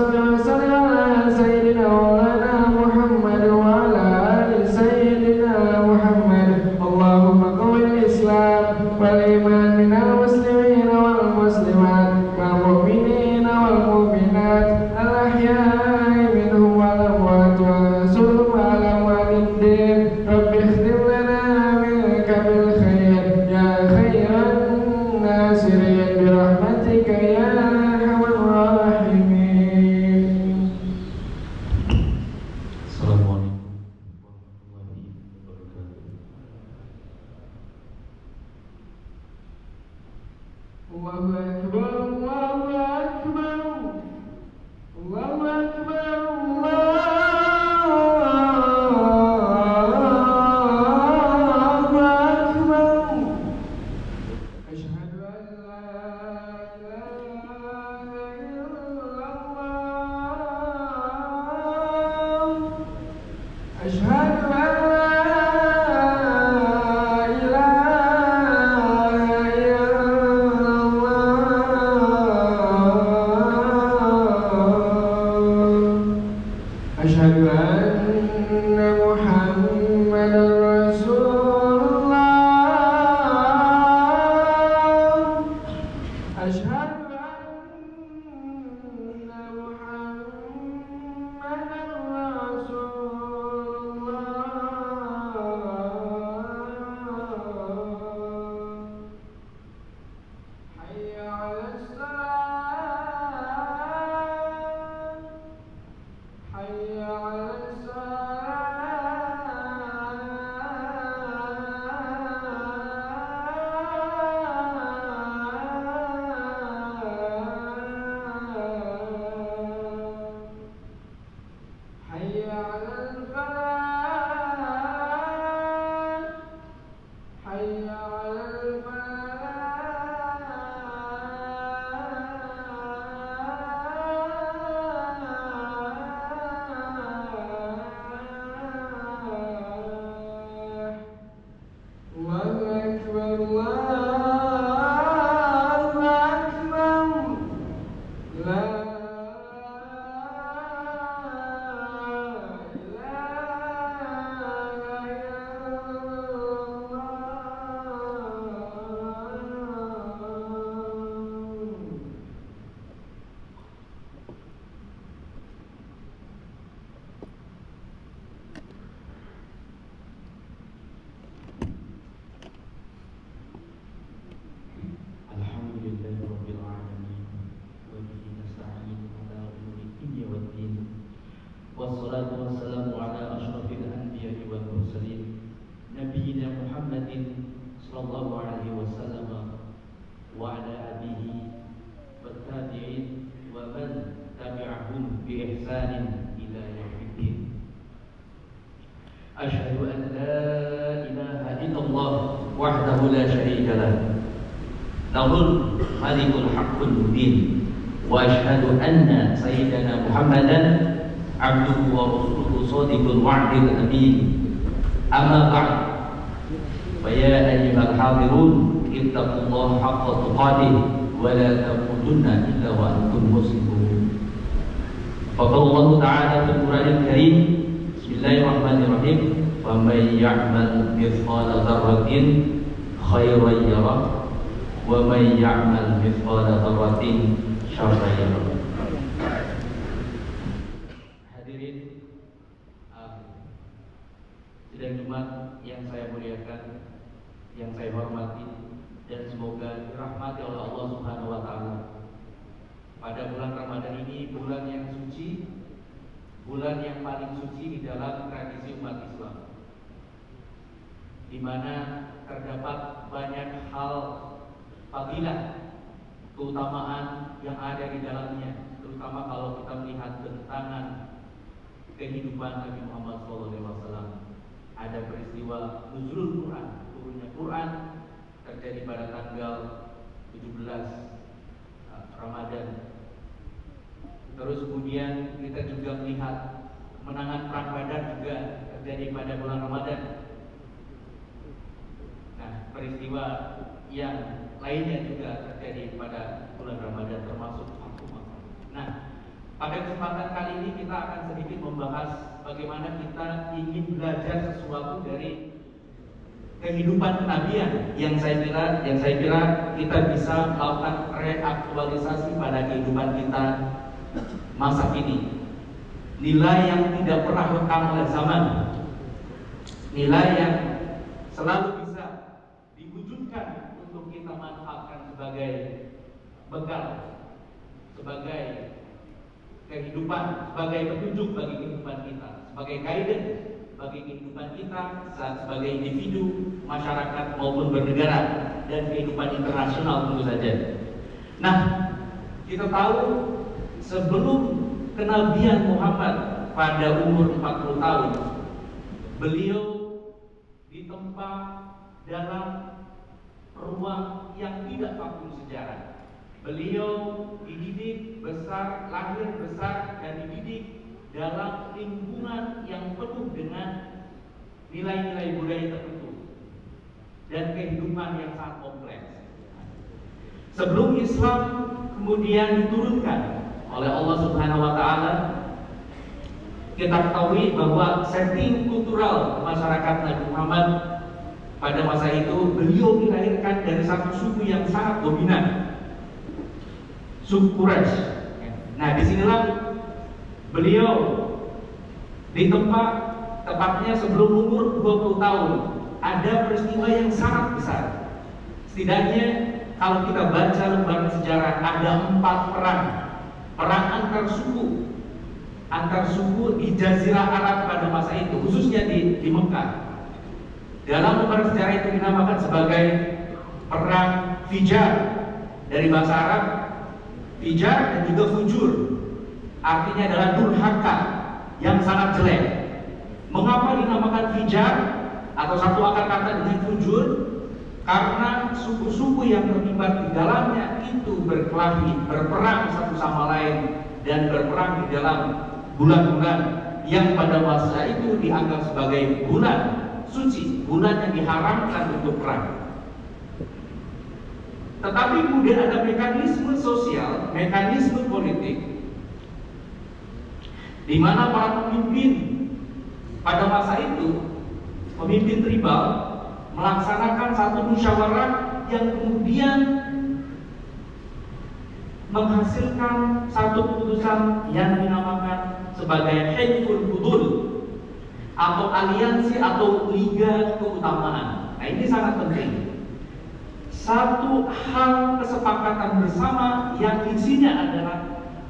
salli wa sallim ala sayyidina maulana Muhammad wa ala ali sayyidina Muhammad. Allahumma qawwil Islam wal iman minal muslimin wal muslimat wal mu'minin wal mu'minat al ahya'i minhum wal amwat wa ansurhum ala walidin. Rabbi ikhtim lana minka bil khair ya khairan nasirin bi rahmatika ya arhamar rahimin. Assalamualaikum warahmatullahi wabarakatuh. Allahu akbar, Allahu akbar, Allahu akbar, Allahu akbar. Asyhadu an la ilaha illallah. Asyhadu an la Asyhadu anna Muhammadar Rasulullah. Asyhadu anna Muhammadar Rasulullah. Hayya 'alas salat. Hayya 'alas salat. Hayya 'alal falah. Hayya 'alal falah. Allahu akbar, Allahu akbar. La ilaha illallah. Alhamdulillahi rabbil alamin wa bihi nasta'in ala umuri dunya waddin. Wassalatu wassalamu ala asyrafil anbiya'i wal mursalin nabiyyina Muhammadin sallallahu alaihi wasallam wa ala alihi wat tabi'in wa man tabi'ahum bi ihsanin ila yaumiddin. Asyhadu an la ilaha illallah wahdahu la syarika lah, lahul malikul haqqul mubin, wa asyhadu anna sayyidana Muhammadan abduhu wa rasuluhu shadiqul wa'dil amin. Amma ba'd, fa ya ayyuhal hadirun ittaqullaha haqqa tuqatih wa la tamutunna illa wa antum muslimun. Qala Allah Ta'ala fil Qur'anil Karim, bismillahirrahmanirrahim, wa may ya'mal mithqala dzarratin khairan yarah wa may ya'mal mithqala dzarratin syarran yarah. Hadirin sidang Jumat yang saya muliakan, yang saya hormati, dan semoga dirahmati oleh Allah Subhanahu wa taala. Pada bulan Ramadan ini, bulan yang suci, bulan yang paling suci di dalam tradisi umat Islam, di mana terdapat banyak hal fadilah, keutamaan yang ada di dalamnya, terutama kalau kita melihat bentangan kehidupan Nabi Muhammad SAW. Ada peristiwa nuzulul Quran, turunnya Quran terjadi pada tanggal 17 Ramadan. Terus kemudian kita juga melihat kemenangan perang Badar juga terjadi pada bulan Ramadan. Nah, peristiwa yang lainnya juga terjadi pada bulan Ramadan, termasuk Fathu Makkah. Nah, Pada kesempatan kali ini kita akan sedikit membahas bagaimana kita ingin belajar sesuatu dari kehidupan kenabian yang saya kira kita bisa melakukan reaktualisasi pada kehidupan kita masa kini. Nilai yang tidak pernah lekang oleh zaman, nilai yang selalu bisa diwujudkan untuk kita manfaatkan sebagai bekal, sebagai kehidupan, sebagai petunjuk bagi kehidupan kita, sebagai guidance bagi kehidupan kita sebagai individu, masyarakat maupun bernegara, dan kehidupan internasional tentu saja. Nah, kita tahu sebelum kenabian Muhammad pada umur 40 tahun, beliau ditempa dalam ruang yang tidak vakum sejarah. Beliau dididik besar, lahir besar dan dididik dalam lingkungan yang penuh dengan nilai-nilai budaya tertentu dan kehidupan yang sangat kompleks. Sebelum Islam kemudian diturunkan oleh Allah Subhanahu wa taala, kita ketahui bahwa setting kultural masyarakat Nabi Muhammad pada masa itu, beliau dilahirkan dari satu suku yang sangat dominan, suku Quraisy. Nah, disinilah beliau ditempa tepatnya sebelum umur 20 tahun. Ada peristiwa yang sangat besar. Setidaknya kalau kita baca lembaran sejarah, ada 4 perang antar suku di Jazirah Arab pada masa itu, khususnya di Mekah. Dalam lembaran sejarah itu dinamakan sebagai perang Fijar, dari bahasa Arab Fijar dan juga Fujur, artinya adalah durhaka yang sangat jelek. Mengapa dinamakan Fijar atau satu akar kata dengan Fujur? Karena suku-suku yang terlibat di dalamnya itu berkelahi, berperang satu sama lain, dan berperang di dalam bulan-bulan yang pada masa itu dianggap sebagai bulan suci, bulan yang diharamkan untuk perang. Tetapi kemudian ada mekanisme sosial, mekanisme politik, di mana para pemimpin pada masa itu, pemimpin tribal, melaksanakan satu musyawarah yang kemudian menghasilkan satu keputusan yang dinamakan sebagai Hilful Fudul, atau aliansi atau liga keutamaan. Nah, ini sangat penting. Satu hal kesepakatan bersama yang isinya adalah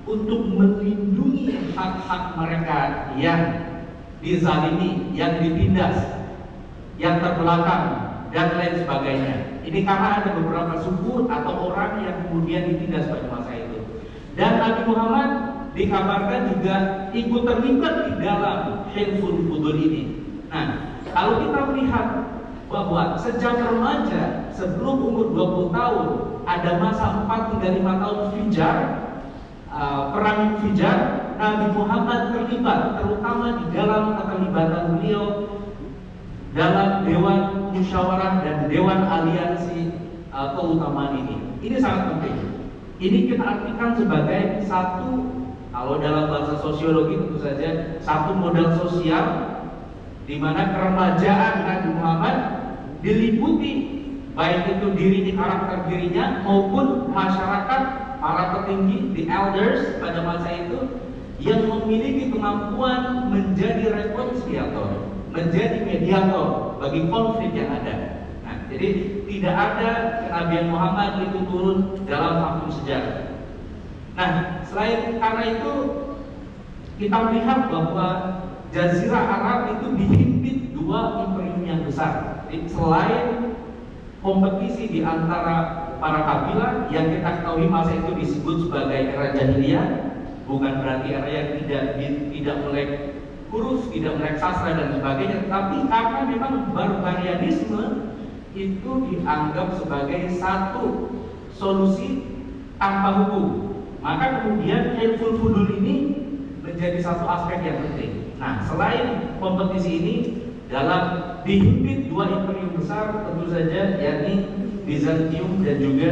untuk melindungi hak-hak mereka yang dizalimi, yang ditindas, yang terbelakang, dan lain sebagainya. Ini karena ada beberapa suku atau orang yang kemudian ditindas pada masa itu. Dan Nabi Muhammad dikabarkan juga ikut terlibat di dalam Hilful Fudul ini. Nah, kalau kita melihat bahwa sejak remaja sebelum umur 20 tahun ada masa 4 hingga 5 tahun Fijar, perang Fijar, Nabi Muhammad terlibat terutama di dalam keterlibatan beliau dalam Dewan Musyawarah dan Dewan Aliansi Keutamaan ini. Ini sangat penting. Ini kita artikan sebagai satu, kalau dalam bahasa sosiologi tentu saja, satu model sosial di mana keremajaan Nabi Muhammad diliputi baik itu karakter dirinya maupun masyarakat, para petinggi, the elders pada masa itu yang memiliki kemampuan menjadi rekonsiliator, menjadi mediator bagi konflik yang ada. Nah, jadi tidak ada kenabian Muhammad itu turun dalam vakum sejarah. Nah, selain karena itu kita melihat bahwa Jazirah Arab itu dihimpit 2 imperium yang besar. Jadi, selain kompetisi di antara para kabilah yang kita ketahui masa itu disebut sebagai era jahiliyah, bukan berarti era yang tidak melek huruf, tidak melek sastra dan sebagainya, tapi karena memang barbarianisme itu dianggap sebagai satu solusi tanpa hukum. Maka kemudian Hilful Fudul ini menjadi satu aspek yang penting. Nah, selain kompetisi ini dalam dihimpit 2 imperium besar tentu saja, yakni Bizantium dan juga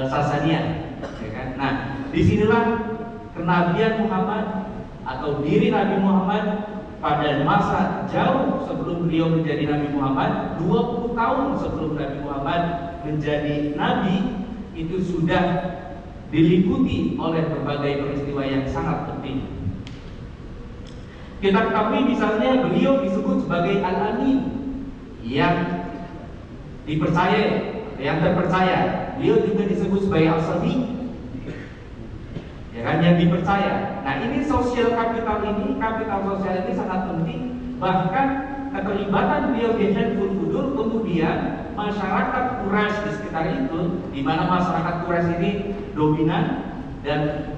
Sasania, ya kan? Nah, disinilah kenabian Muhammad atau diri Nabi Muhammad pada masa jauh sebelum beliau menjadi Nabi Muhammad, 20 tahun sebelum Nabi Muhammad menjadi Nabi, itu sudah diliputi oleh berbagai peristiwa yang sangat penting. Kita ketahui misalnya beliau disebut sebagai Al-Amin, yang dipercaya, yang terpercaya. Beliau juga disebut sebagai Al-Sadiq, ya kan, yang dipercaya. Nah, ini sosial kapital ini, kapital sosial ini sangat penting. Bahkan keterlibatan beliau di Hilful Fudur, kemudian masyarakat Quraisy di sekitar itu, di mana masyarakat Quraisy ini dominan dan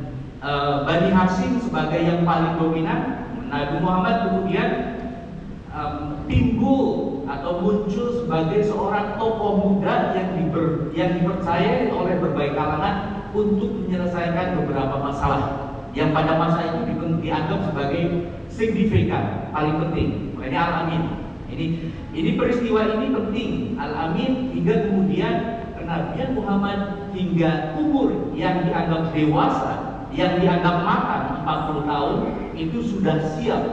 Bani Hashim sebagai yang paling dominan. Nabi Muhammad kemudian timbul atau muncul sebagai seorang tokoh muda yang dipercaya oleh berbagai kalangan untuk menyelesaikan beberapa masalah yang pada masa itu dianggap sebagai signifikan, paling penting. Makanya Al-Amin. Ini peristiwa ini penting, Al-Amin, hingga kemudian kenabian Muhammad hingga umur yang dianggap dewasa, yang dianggap matang 40 tahun, itu sudah siap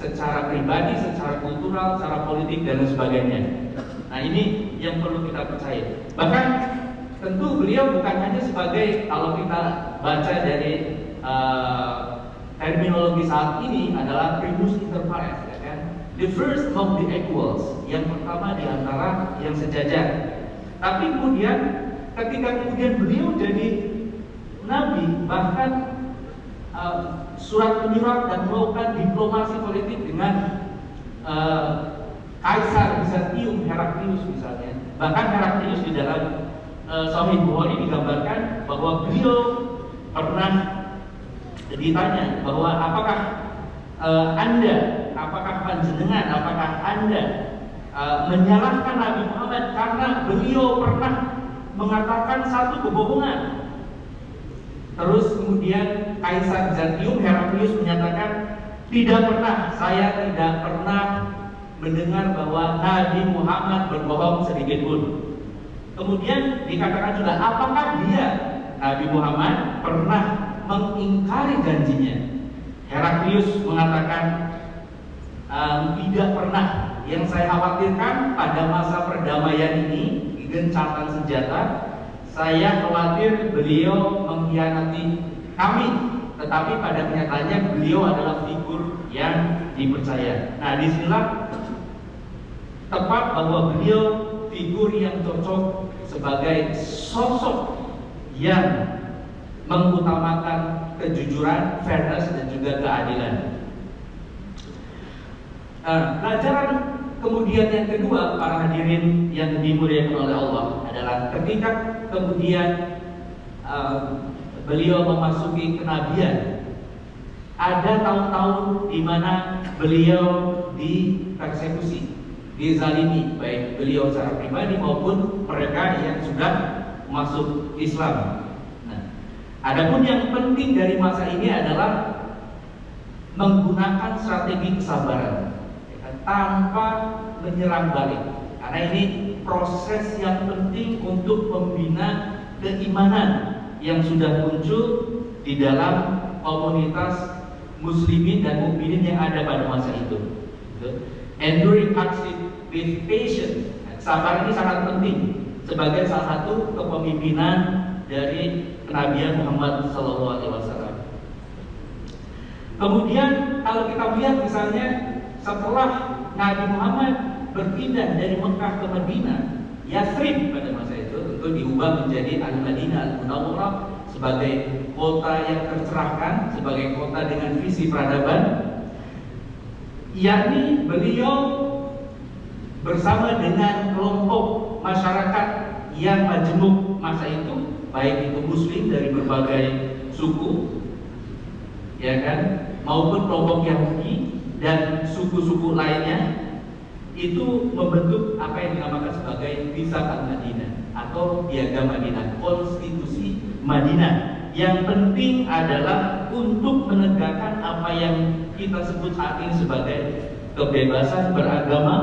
secara pribadi, secara kultural, secara politik dan sebagainya. Nah, ini yang perlu kita percaya. Bahkan tentu beliau bukan hanya sebagai, kalau kita baca dari terminologi saat ini adalah primus inter pares, ya kan? The first of the equals, yang pertama di antara yang sejajar. Tapi kemudian ketika kemudian beliau jadi nabi, bahkan surat menyurat dan melakukan diplomasi politik dengan Kaisar Bizantium Heraklius misalnya. Bahkan Heraklius di dalam Sahih Bukhari digambarkan bahwa beliau pernah ditanya bahwa apakah panjenengan, apakah Anda menyalahkan Nabi Muhammad karena beliau pernah mengatakan satu kebohongan. Terus kemudian Kaisar Bizantium Heraklius menyatakan, tidak pernah, saya tidak pernah mendengar bahwa Nabi Muhammad berbohong sedikit pun. Kemudian dikatakan juga, apakah dia, Nabi Muhammad, pernah mengingkari janjinya? Heraklius mengatakan, tidak pernah. Yang saya khawatirkan pada masa perdamaian ini, gencatan senjata, saya khawatir beliau mengkhianati kami. Tetapi pada kenyataannya beliau adalah figur yang dipercaya. Nah, disinilah tepat bahwa beliau figur yang cocok sebagai sosok yang mengutamakan kejujuran, fairness, dan juga keadilan. Pelajaran kemudian yang kedua, para hadirin yang dimuliakan oleh Allah, adalah ketika kemudian beliau memasuki kenabian, ada tahun-tahun di mana beliau dipersekusi, dizalimi, baik beliau secara pribadi maupun mereka yang sudah masuk Islam. Nah, adapun yang penting dari masa ini adalah menggunakan strategi kesabaran tanpa menyerang balik, karena ini proses yang penting untuk membina keimanan yang sudah muncul di dalam komunitas muslimin dan mukminin yang ada pada masa itu. Enduring hardship with patience, sabar ini sangat penting sebagai salah satu kepemimpinan dari kenabian Muhammad SAW. Kemudian kalau kita lihat misalnya setelah Nabi Muhammad berpindah dari Mekah ke Madinah, Yathrib pada masa itu tentu diubah menjadi Al-Madinah Al-Munawwarah sebagai kota yang tercerahkan, sebagai kota dengan visi peradaban. Yakni beliau bersama dengan kelompok masyarakat yang majemuk masa itu, baik itu Muslim dari berbagai suku, ya kan, maupun kelompok Yahudi dan suku-suku lainnya, itu membentuk apa yang dinamakan sebagai Mitsaq al-Madinah atau Piagam Madinah, Konstitusi Madinah. Yang penting adalah untuk menegakkan apa yang kita sebut saat ini sebagai kebebasan beragama,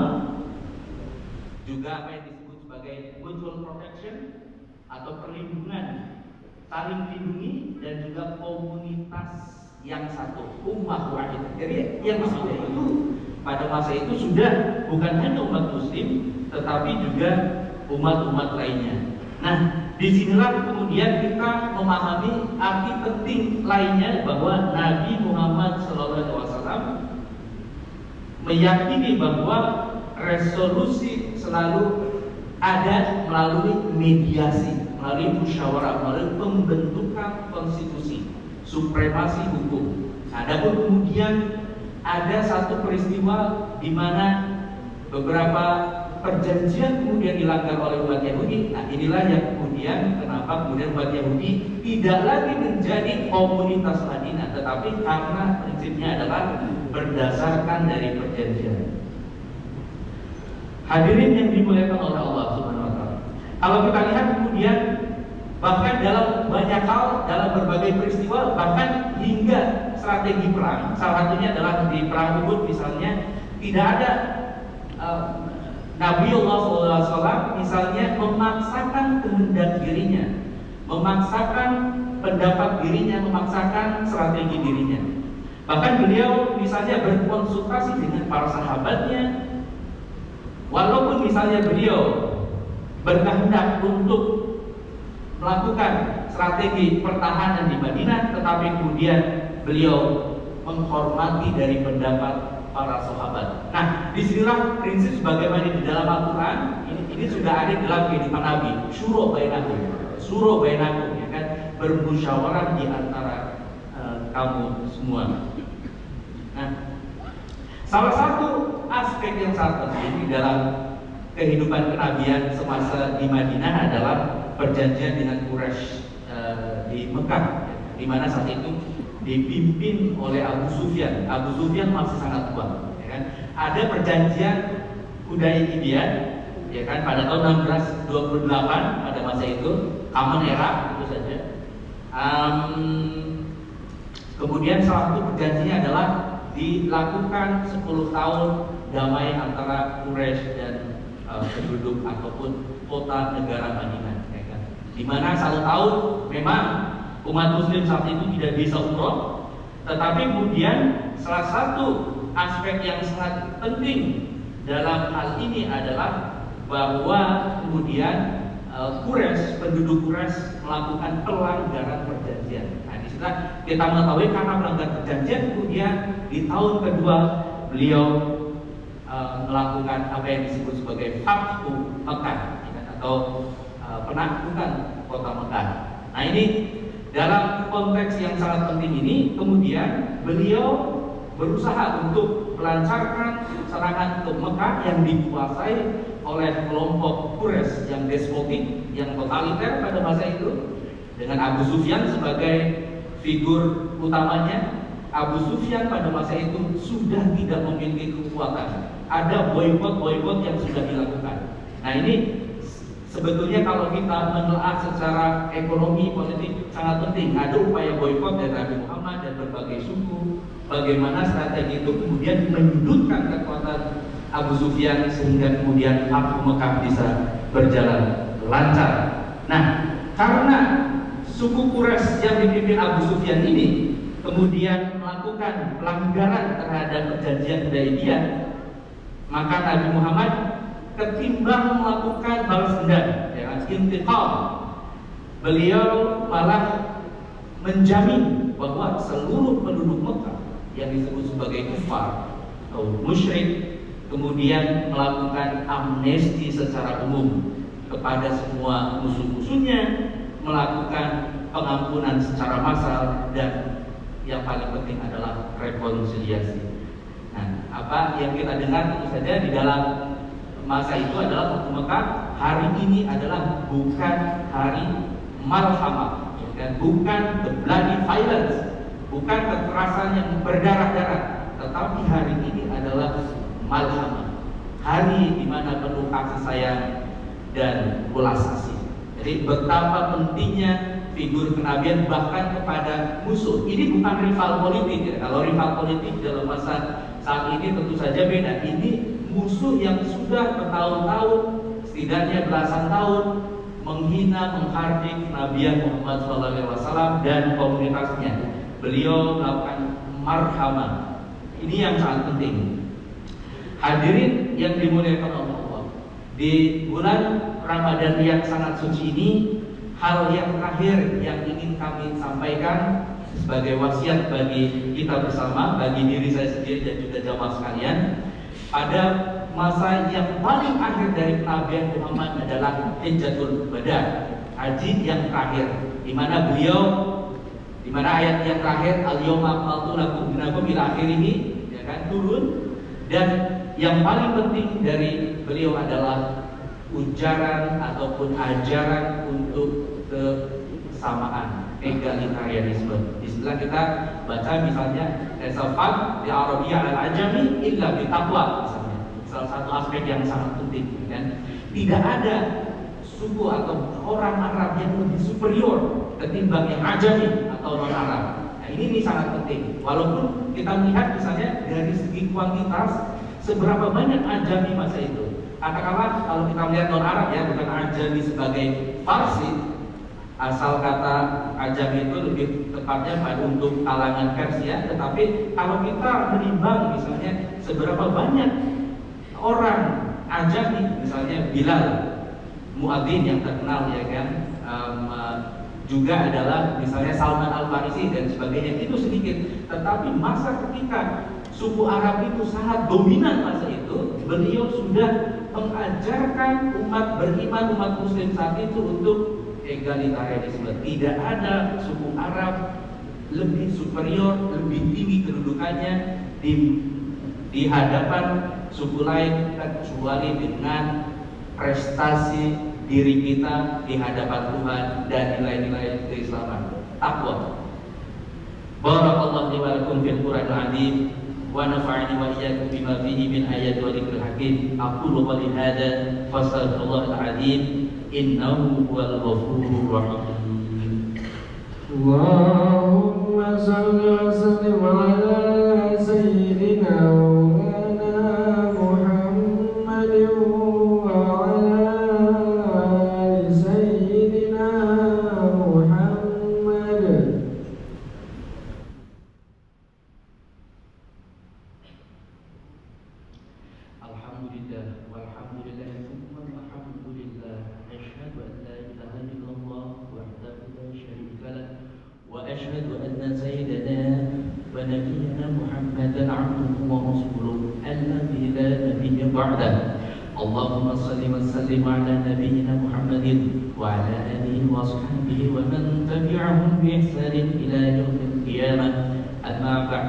juga apa yang disebut sebagai mutual protection atau perlindungan saling melindungi, dan juga komunitas yang satu, ummah wahidah. Jadi yang sudah itu pada masa itu sudah bukan hanya umat muslim, tetapi juga umat-umat lainnya. Nah, disinilah kemudian kita memahami arti penting lainnya bahwa Nabi Muhammad SAW meyakini bahwa resolusi selalu ada melalui mediasi, melalui musyawarah, melalui pembentukan konstitusi, supremasi hukum. Adapun kemudian ada satu peristiwa di mana beberapa perjanjian kemudian dilanggar oleh umat Yahudi. Nah, inilah yang kemudian kenapa kemudian umat Yahudi tidak lagi menjadi komunitas Madinah, tetapi karena prinsipnya adalah berdasarkan dari perjanjian. Hadirin yang dimuliakan oleh Allah Subhanahu wa taala. Kalau kita lihat kemudian bahkan dalam banyak hal, dalam berbagai peristiwa, bahkan hingga strategi perang, salah satunya adalah di perang Uhud misalnya, tidak ada Nabiullah SAW misalnya memaksakan kehendak dirinya, memaksakan pendapat dirinya, memaksakan strategi dirinya. Bahkan beliau misalnya berkonsultasi dengan para sahabatnya. Walaupun misalnya beliau berkehendak untuk melakukan strategi pertahanan di Madinah, tetapi kemudian beliau menghormati dari pendapat para sahabat. Nah, disinilah prinsip sebagaimana di dalam Al-Quran ini sudah ada dalam kehidupan Nabi. Syuro bainakum, ya kan, bermusyawarah di antara kamu semua. Nah, salah satu aspek yang sangat penting di dalam kehidupan kenabian semasa di Madinah adalah perjanjian dengan Quraisy di Mekah, di mana saat itu dipimpin oleh Abu Sufyan. Abu Sufyan masih sangat kuat, ya kan? Ada perjanjian Hudaybiyah, ya kan, pada tahun 1628 pada masa itu, Common Era itu saja. Kemudian salah satu perjanjiannya adalah dilakukan 10 tahun damai antara Quraisy dan penduduk ataupun kota negara Madinah, ya kan? Di mana 1 tahun memang umat muslim saat itu tidak bisa umroh, tetapi kemudian salah satu aspek yang sangat penting dalam hal ini adalah bahwa kemudian penduduk Quraisy melakukan pelanggaran perjanjian. Nah, disitulah kita mengetahui karena melanggar perjanjian, kemudian di tahun kedua beliau melakukan apa yang disebut sebagai Fathu Mekah, atau penaklukan kota Mekah. Nah, ini dalam konteks yang sangat penting ini kemudian beliau berusaha untuk melancarkan serangan ke Mekah yang dikuasai oleh kelompok Quraisy yang despotik, yang totaliter pada masa itu, dengan Abu Sufyan sebagai figur utamanya. Abu Sufyan pada masa itu sudah tidak memiliki kekuatan. Ada boykot yang sudah dilakukan. Nah, ini sebetulnya kalau kita menelaah secara ekonomi politik sangat penting. Ada upaya boykot dari Nabi Muhammad dan berbagai suku. Bagaimana strategi itu kemudian menyudutkan kekuatan Abu Sufyan sehingga kemudian Fathu Mekah bisa berjalan lancar. Nah, karena suku Quraisy yang dipimpin Abu Sufyan ini kemudian melakukan pelanggaran terhadap perjanjian Hudaybiyah, maka Nabi Muhammad ketimbang melakukan balas dendam, ya, intiqam, beliau malah menjamin bahwa seluruh penduduk Mekah yang disebut sebagai kufar atau musyrik kemudian melakukan amnesti secara umum kepada semua musuh-musuhnya, melakukan pengampunan secara massal, dan yang paling penting adalah rekonsiliasi. Nah, apa yang kita dengar tentu saja di dalam masa itu adalah Fathu Mekah. Hari ini adalah bukan hari malhamah, dan bukan the bloody violence, bukan kekerasan yang berdarah-darah, tetapi hari ini adalah malhamah, hari di mana penuh kasih sayang dan ulas asih. Jadi betapa pentingnya figur kenabian bahkan kepada musuh. Ini bukan rival politik, ya. Kalau rival politik dalam masa saat ini tentu saja beda. Ini musuh yang sudah bertahun-tahun, setidaknya belasan tahun menghina, menghardik Nabi Muhammad SAW dan komunitasnya. Beliau melakukan marhamah. Ini yang sangat penting. Hadirin yang dimuliakan Allah, di bulan Ramadan yang sangat suci ini, hal yang terakhir yang ingin kami sampaikan sebagai wasiat bagi kita bersama, bagi diri saya sendiri dan juga jamaah sekalian, pada masa yang paling akhir dari Nabi Muhammad adalah Hajjatul Wada, haji yang terakhir, di mana ayat yang terakhir al-yawma akmaltu lakum dinakum ila akhirih, ya kan, turun. Dan yang paling penting dari beliau adalah ujaran ataupun ajaran untuk kesamaan, egalitarianisme. Istilah kita baca misalnya esafat di Arabiyah al-ajami illa bitaqwa, misalnya. Salah satu aspek yang sangat penting, kan? Tidak ada suku atau orang Arab yang lebih superior ketimbang yang ajami atau non Arab. Nah, ini sangat penting. Walaupun kita melihat misalnya dari segi kuantitas seberapa banyak ajami masa itu. Katakanlah kalau kita melihat non Arab, ya, bukan ajami sebagai Farsi. Asal kata ajami itu lebih tepatnya pada untuk kalangan Persia. Tetapi kalau kita menimbang misalnya seberapa banyak orang ajami, misalnya Bilal muadzin yang terkenal, ya kan, juga adalah misalnya Salman Al-Farisi dan sebagainya, itu sedikit. Tetapi masa ketika suku Arab itu sangat dominan masa itu, beliau sudah mengajarkan umat beriman, umat muslim saat itu untuk egalitarianisme. Tidak ada suku Arab lebih superior, lebih tinggi kedudukannya di hadapan suku lain kecuali dengan prestasi diri kita di hadapan Tuhan dan nilai-nilai keislaman, takwa. Barakallahu li wa lakum fil Qur'anil azim wa nafa'ani wa iyyakum bima fihi min ayati wa dzikril hakim. Aqulu qali hadza fastaghfirullahal azim innahu huwal ghafurur rahim. Allahumma shalli wa sallim ala sayyidina Allahumma salli wa sallim ala nabiyyina Muhammadin wa ala alihi wa sahbihi wa man tabi'ahum bi ihsanin ila yaumil qiyamah. Amma ba'd,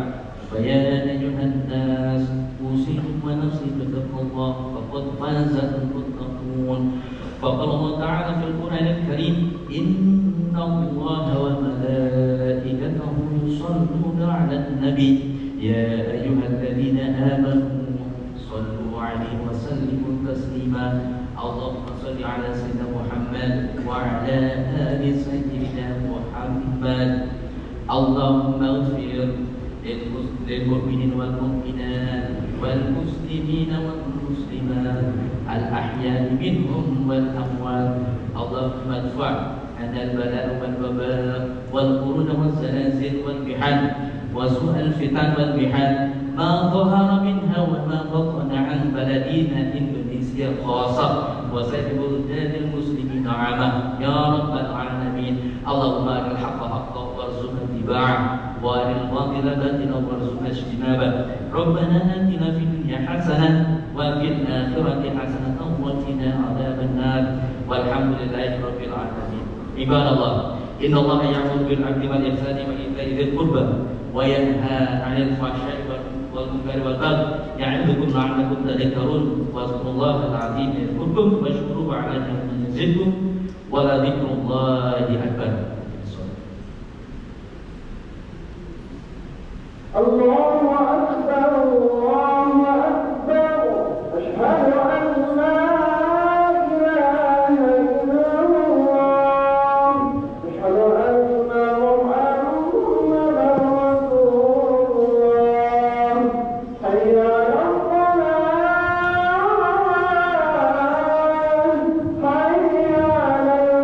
fa ya ayyuhan nas usikum wa nafsi bittaqwallah faqad faza al-muttaqun. Faqala Allah ta'ala fil Qur'anil Karim, inna Allaha wa malaikatahu yusalluna 'alan nabi ya ayyuhalladzina amanu sallu 'alaihi wa sallimu taslima. Allahumma salli 'ala sayyidina Muhammad wa 'ala ali sayyidina Muhammad. Allahumma ighfir lil mu'minin wal mu'minat wal muslimina wal muslimat al ahya'i minhum wal amwat. Allahumma adfa' 'anna al bala'a wal waba' wal qurun wal zalazil wal bihan wa su'al fitan wal bihan ما ظهر منها وما بطن عن بلدنا إندونيسيا خاصة وسائر بلدان المسلمين عامة يا رب العالمين. اللهم أرنا الحق حقا وارزقنا اتباعه وأرنا الباطل باطلا وارزقنا اجتنابه. ربنا آتنا في الدنيا حسنة وفي الآخرة حسنة وقنا عذاب النار والحمد لله رب العالمين. عباد الله إن الله يأمر بالعدل والإحسان وإيتاء ذي القربى وينهى عن الفحشاء والمنكر والبغي يعظكم لعلكم تذكرون. واذكروا الله العظيم يذكركم واشكروه على نعمه يزدكم ولذكر الله أكبر. الله أكبر الله أكبر أشهد أن لا إله إلا الله أشهد أن محمدا رسول الله حي على الصلاة حي على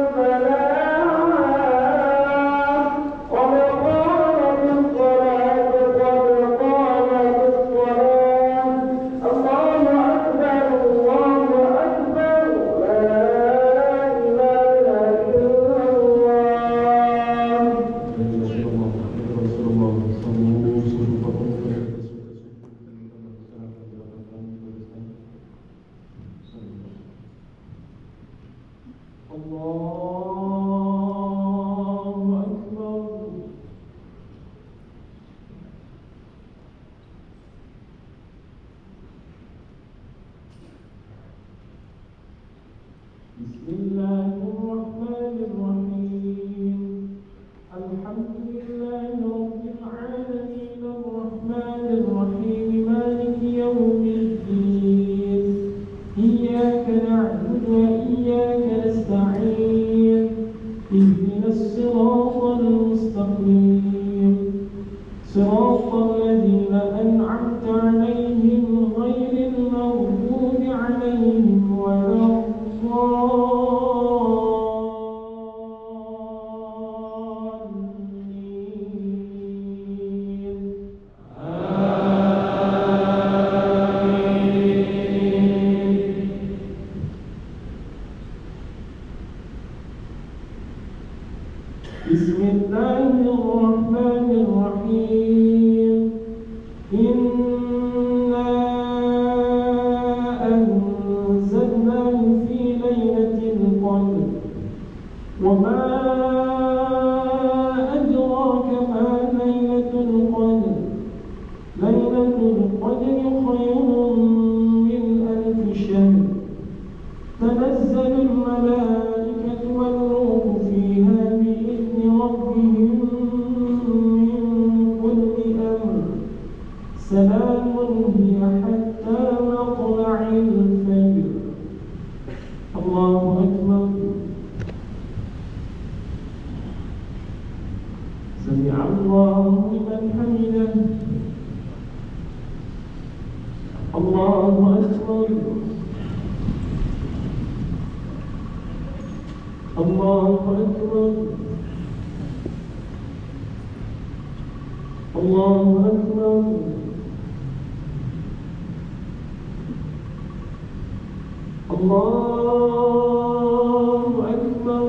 اهدنا الصراط المستقيم صراط الذين أنعمت عليهم غير المغضوب عليهم ولا بسم الله الرحمن الرحيم إنا أنزلناه في ليلة القدر وما أدراك ما ليلة القدر ليلة القدر خير من ألف شهر تنزل الملائكة والروح فيها بإذن ربهم من كل أمر سلام هي حتى مطلع الفجر الله أكبر سمع الله لمن حمده الله أكبر الله أكبر الله أكبر الله أكبر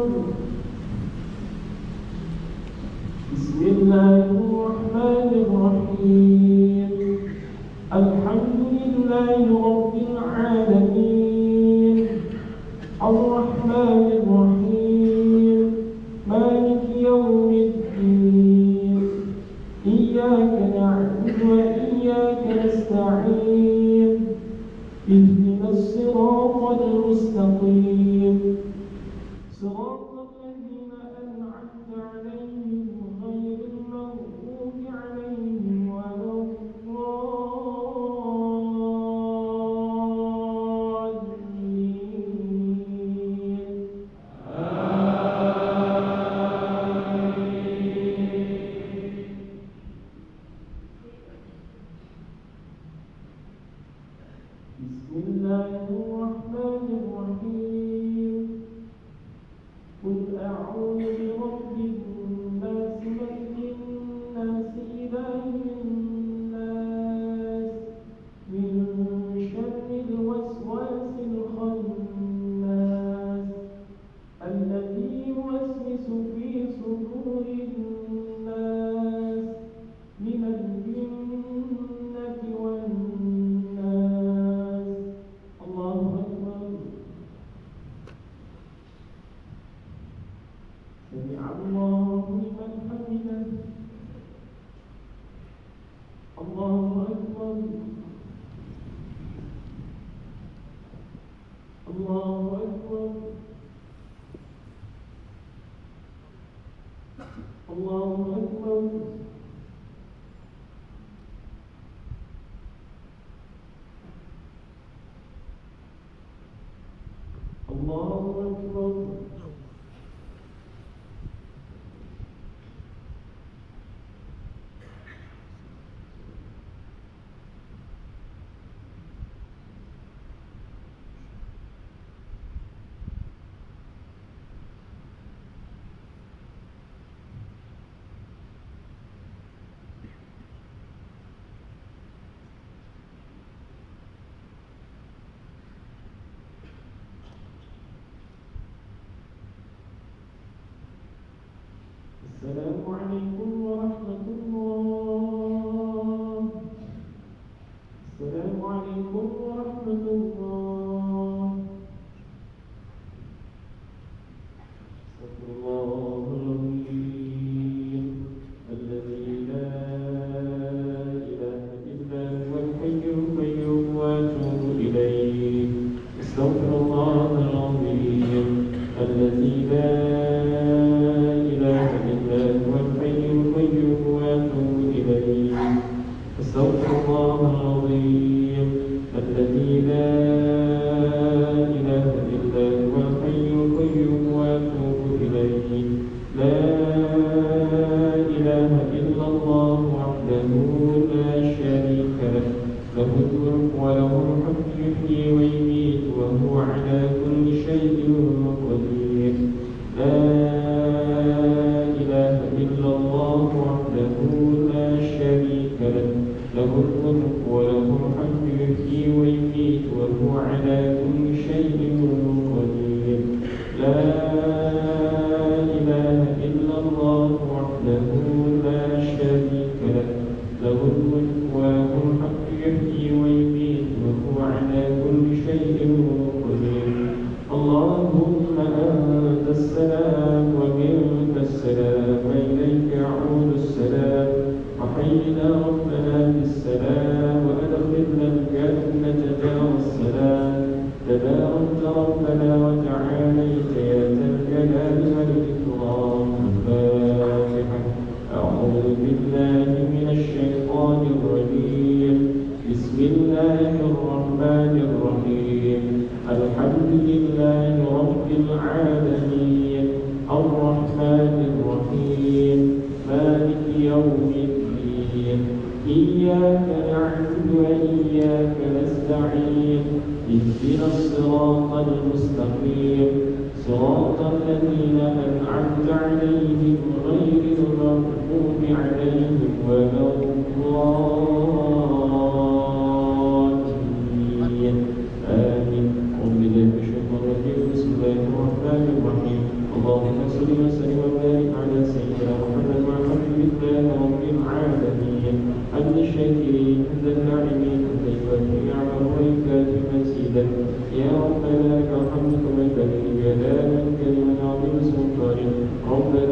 بسم الله الرحمن الرحيم الحمد لله رب العالمين الرحمن الرحيم مالك يوم الدين إياك نعبد وإياك نستعين اهدنا الصراط المستقيم صراط الذين أنعمت عليهم غير المغضوب عليهم ولا بسم الله الرحمن الرحيم قل أعوذ برب الناس ملك الناس إله الناس من شر الوسواس الخناس الذي يوسوس في صدور الناس من الجنة والناس الله أكبر سمع الله لمن حمده الله أكبر الله أكبر الله أكبر الله أكبر السلام عليكم ورحمة الله السلام عليكم ورحمة الله استغفر الله العظيم الذي لا إله إلا هو الحي القيوم وأتوب إليه استغفر الله العظيم الذي لا إله إلا هو الحي القيوم وأتوب إليه استغفر الله العظيم الذي لا إله إلا هو الحي القيوم وأتوب إليه الرحمن الرحيم مالك يوم الدين إياك نعبد وإياك نستعين اهدنا الصراط المستقيم صراط الذين أنعمت عليهم غير المغضوب عليهم ولا الضالين آمين. أعوذ بالله من الشيطان الرجيم. بسم الله الرحمن الرحيم. اللهم صل وسلم وبارك على سيدنا محمد وعلى الله رب العالمين حمد الشاكرين حمد الناعمين حمد يوافي نعمه ويكافئ مزيدا يا ربنا لك الحمد كما ينبغي لجلال كريم عظيم سلطانك ربنا